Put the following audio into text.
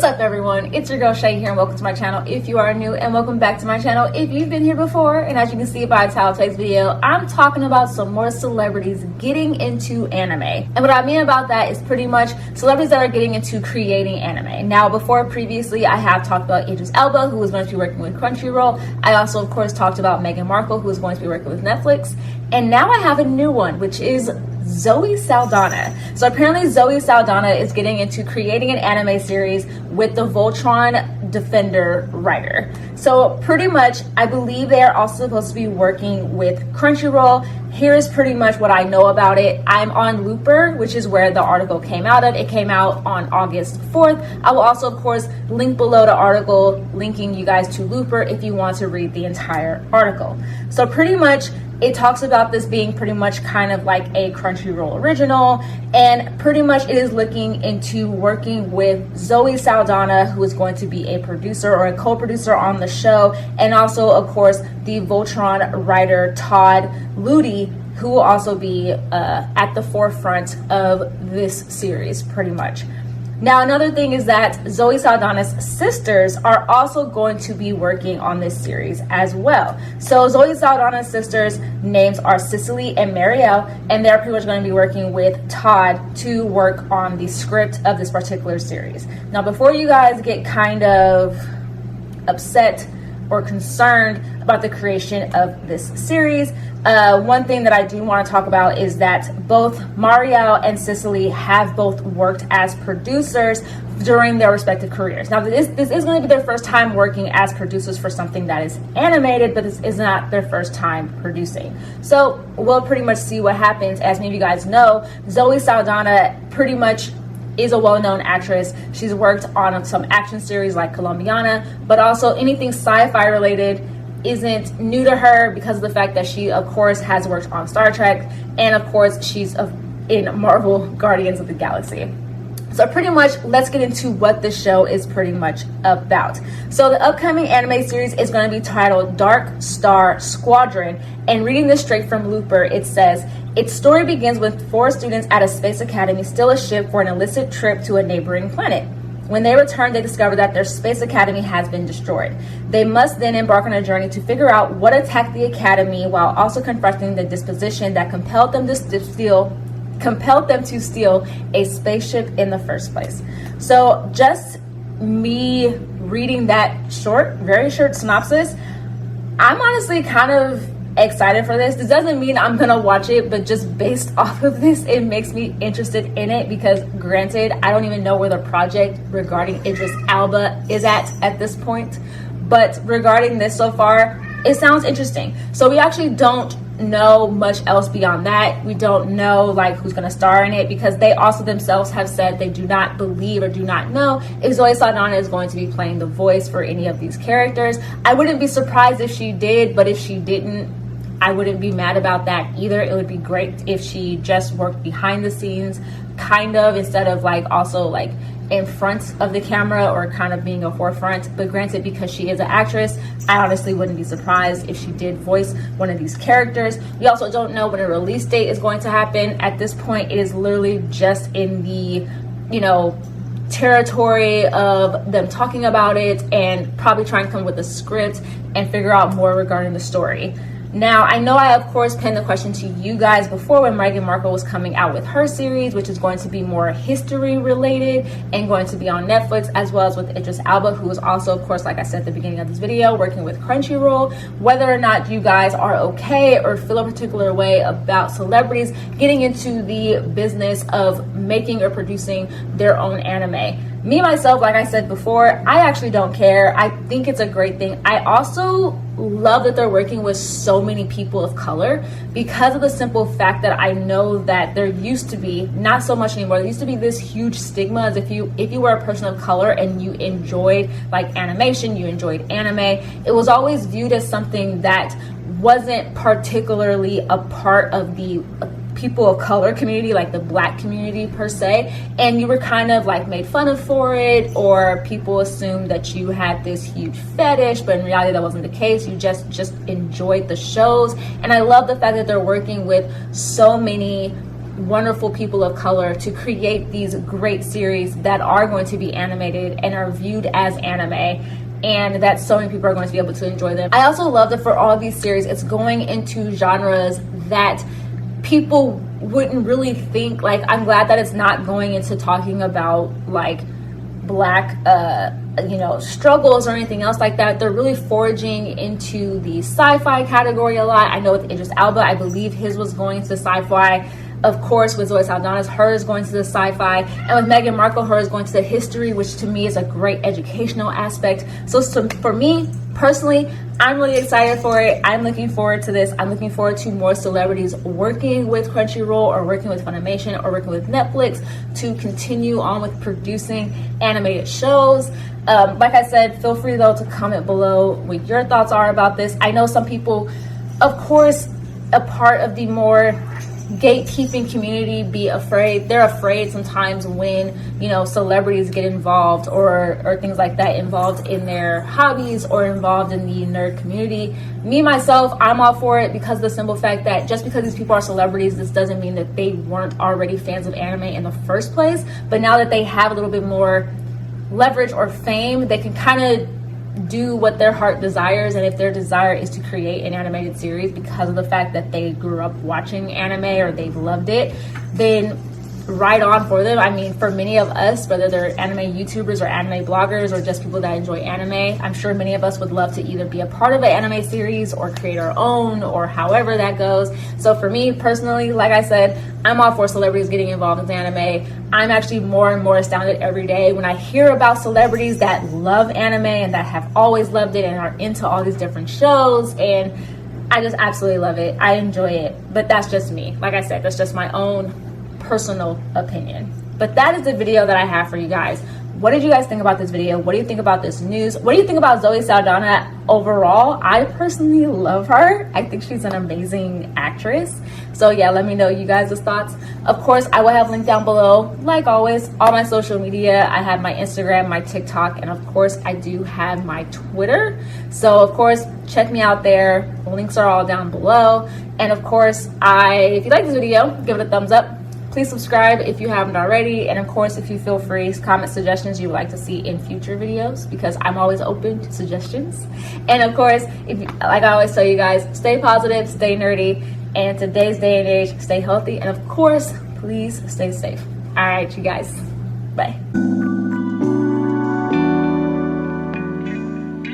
up, everyone? It's your girl Shay here, and welcome to my channel if you are new, and welcome back to my channel if you've been here before. And as you can see by the title of today's video, I'm talking about some more celebrities getting into anime. And what I mean about that is pretty much celebrities that are getting into creating anime. Now, previously I have talked about Idris Elba, who is going to be working with Crunchyroll. I also, of course, talked about Meghan Markle, who is going to be working with Netflix. And now I have a new one, which is Zoe Saldana. So apparently Zoe Saldana is getting into creating an anime series with the Voltron Defender writer. So pretty much, I believe they are also supposed to be working with Crunchyroll. Here is pretty much what I know about it. I'm on Looper, which is where the article came out of. It came out on August 4th. I will also, of course, link below the article, linking you guys to Looper if you want to read the entire article. So pretty much, it talks about this being pretty much kind of like a Crunchyroll original, and pretty much it is looking into working with Zoe Saldana, who is going to be a producer or a co-producer on the show, and also, of course, the Voltron writer Todd Ludi, who will also be at the forefront of this series, pretty much. Now, another thing is that Zoe Saldana's sisters are also going to be working on this series as well. So Zoe Saldana's sisters' names are Cicely and Marielle, and they're pretty much going to be working with Todd to work on the script of this particular series. Now, before you guys get kind of upset or concerned about the creation of this series, one thing that I do want to talk about is that both Marielle and Cicely have both worked as producers during their respective careers. Now, this is going to be their first time working as producers for something that is animated, but this is not their first time producing. So we'll pretty much see what happens. As many of you guys know, Zoe Saldana pretty much is a well-known actress. She's worked on some action series like Colombiana, but also anything sci-fi related isn't new to her because of the fact that she, of course, has worked on Star Trek, and of course, she's in Marvel Guardians of the Galaxy. So pretty much, let's get into what the show is pretty much about. So the upcoming anime series is going to be titled Dark Star Squadron, and reading this straight from Looper, it says, its story begins with 4 students at a space academy steal a ship for an illicit trip to a neighboring planet. When they return, they discover that their space academy has been destroyed. They must then embark on a journey to figure out what attacked the academy, while also confronting the disposition that compelled them to steal a spaceship in the first place. So just me reading that very short synopsis, I'm honestly kind of excited for this. This doesn't mean I'm gonna watch it, but just based off of this, it makes me interested in it, because granted, I don't even know where the project regarding Idris Elba is at this point, but regarding this so far, it sounds interesting. So we actually don't know much else beyond that. We don't know like who's going to star in it, because they also themselves have said they do not believe or do not know if Zoe Saldana is going to be playing the voice for any of these characters. I wouldn't be surprised if she did, but if she didn't, I wouldn't be mad about that either. It would be great if she just worked behind the scenes, kind of, instead of like also like in front of the camera or kind of being a forefront. But granted, because she is an actress, I honestly wouldn't be surprised if she did voice one of these characters. We also don't know when a release date is going to happen. At this point, it is literally just in the, territory of them talking about it and probably trying to come up with a script and figure out more regarding the story. Now, I know I, of course, pinned the question to you guys before when Meghan Markle was coming out with her series, which is going to be more history related and going to be on Netflix, as well as with Idris Elba, who is also, of course, like I said at the beginning of this video, working with Crunchyroll. Whether or not you guys are okay or feel a particular way about celebrities getting into the business of making or producing their own anime. Me, myself, like I said before, I actually don't care. I think it's a great thing. I also love that they're working with so many people of color, because of the simple fact that I know that there used to be, not so much anymore, there used to be this huge stigma as if you were a person of color and you enjoyed like animation, you enjoyed anime, it was always viewed as something that wasn't particularly a part of the people of color community, like the Black community per se, and you were kind of like made fun of for it, or people assumed that you had this huge fetish, but in reality that wasn't the case. You just enjoyed the shows. And I love the fact that they're working with so many wonderful people of color to create these great series that are going to be animated and are viewed as anime, and that so many people are going to be able to enjoy them. I also love that for all of these series, it's going into genres that people wouldn't really think. Like, I'm glad that it's not going into talking about like black struggles or anything else like that. They're really foraging into the sci-fi category a lot. I know with Idris Elba, I believe his was going to sci-fi. Of course, with Zoe Saldana's, hers going to the sci-fi, and with Meghan Markle, hers going to the history, which to me is a great educational aspect. So for me personally, I'm really excited for it. I'm looking forward to this. I'm looking forward to more celebrities working with Crunchyroll or working with Funimation or working with Netflix to continue on with producing animated shows. Like I said, feel free though to comment below what your thoughts are about this. I know some people, of course, a part of the more gatekeeping community they're afraid sometimes when celebrities get involved or things like that, involved in their hobbies or involved in the nerd community. Me myself, I'm all for it, because the simple fact that just because these people are celebrities, this doesn't mean that they weren't already fans of anime in the first place. But now that they have a little bit more leverage or fame, they can kind of do what their heart desires. And if their desire is to create an animated series because of the fact that they grew up watching anime or they've loved it, then right on for them. I mean, for many of us, whether they're anime YouTubers or anime bloggers or just people that enjoy anime, I'm sure many of us would love to either be a part of an anime series or create our own, or however that goes. So for me personally, like I said, I'm all for celebrities getting involved in anime. I'm actually more and more astounded every day when I hear about celebrities that love anime and that have always loved it and are into all these different shows, and I just absolutely love it. I enjoy it. But that's just me. Like I said, that's just my own personal opinion. But that is the video that I have for you guys. What did you guys think about this video? What do you think about this news? What do you think about Zoe Saldana overall? I personally love her. I think she's an amazing actress. So yeah, let me know you guys' thoughts. Of course, I will have linked down below, like always, all my social media. I have my Instagram, my TikTok, and of course I do have my Twitter. So of course, check me out there. The links are all down below. And of course, if you like this video, give it a thumbs up. Please subscribe if you haven't already, and of course, if you feel free, comment suggestions you would like to see in future videos, because I'm always open to suggestions. And of course, like I always tell you guys, stay positive, stay nerdy, and in today's day and age, stay healthy, and of course, please stay safe. All right, you guys, bye.